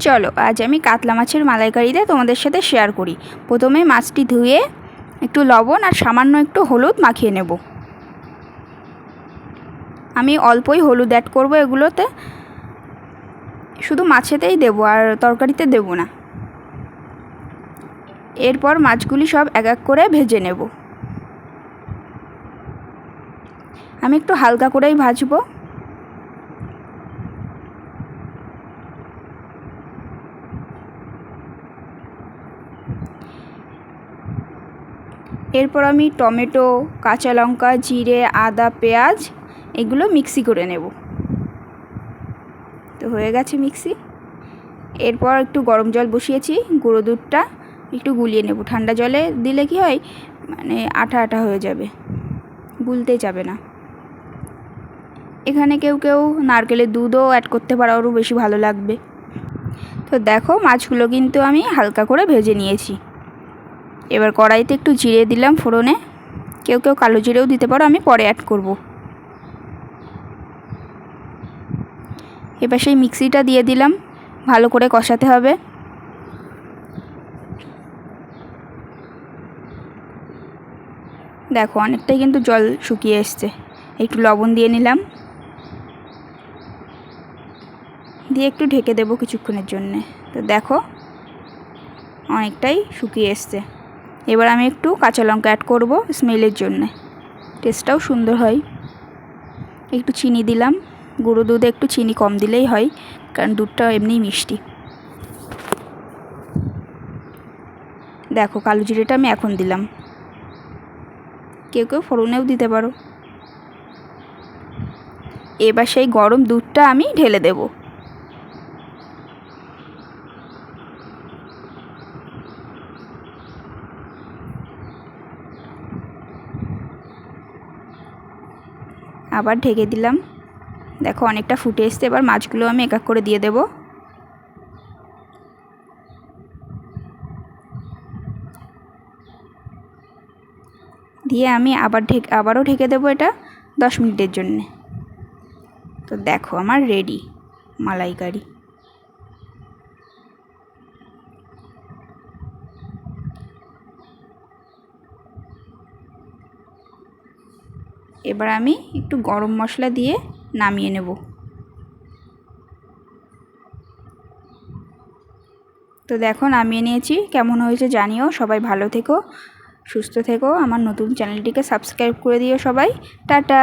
চলো আজ আমি কাতলা মাছের মালাইকারিটা তোমাদের সাথে শেয়ার করি। প্রথমে মাছটি ধুয়ে একটু লবণ আর সামান্য একটু হলুদ মাখিয়ে নেব। আমি অল্পই হলুদ অ্যাড করব এগুলোতে, শুধু মাছেতেই দেব আর তরকারিতে দেব না। এরপর মাছগুলি সব এক এক করে ভেজে নেব। আমি একটু হালকা করেই ভাজবো। এরপর আমি টমেটো, কাঁচা লঙ্কা, জিরে, আদা, পেঁয়াজ এগুলো মিক্সি করে নেব। তো হয়ে গেছে মিক্সি। এরপর একটু গরম জল বসিয়েছি, গুঁড়ো দুধটা একটু গুলিয়ে নেব। ঠান্ডা জলে দিলে কি হয়, মানে আঠা আঠা হয়ে যাবে, গুলতে যাবে না। এখানে কেউ কেউ নারকেলের দুধও অ্যাড করতে পারো, আরও বেশি ভালো লাগবে। তো দেখো মাছগুলো কিন্তু আমি হালকা করে ভেজে নিয়েছি। এবার কড়াইতে একটু জিরে দিলাম ফোড়নে, কেউ কেউ কালো জিরেও দিতে পারো, আমি পরে অ্যাড করব। এবার সেই মিক্সিটা দিয়ে দিলাম, ভালো করে কষাতে হবে। দেখো অনেকটাই কিন্তু জল শুকিয়ে এসছে। একটু লবণ দিয়ে নিলাম, দিয়ে একটু ঢেকে দেবো কিছুক্ষণের জন্যে। তো দেখো অনেকটাই শুকিয়ে এসছে। এবার আমি একটু কাঁচা লঙ্কা অ্যাড করব স্মেলের জন্যে, টেস্টটাও সুন্দর হয়। একটু চিনি দিলাম, গুঁড়ো দুধে একটু চিনি কম দিলেই হয়, কারণ দুধটা এমনিই মিষ্টি। দেখো কালো জিরেটা আমি এখন দিলাম, কেউ কেউ ফোড়নেও দিতে পারো। এবার সেই গরম দুধটা আমি ঢেলে দেব। আবার ঢেকে দিলাম। দেখো অনেকটা ফুটে এসছে। এবার মাছগুলো আমি এক এক করে দিয়ে দেব। দিয়ে আমি আবারও ঢেকে দেবো এটা 10 মিনিটের জন্যে। তো দেখো আমার রেডি মালাইকারি। এবার আমি একটু গরম মশলা দিয়ে নামিয়ে নেব। তো দেখো নামিয়ে নিয়েছি, কেমন হয়েছে জানিও। সবাই ভালো থেকো, সুস্থ থেকো। আমার নতুন চ্যানেলটিকে সাবস্ক্রাইব করে দিও সবাই। টাটা।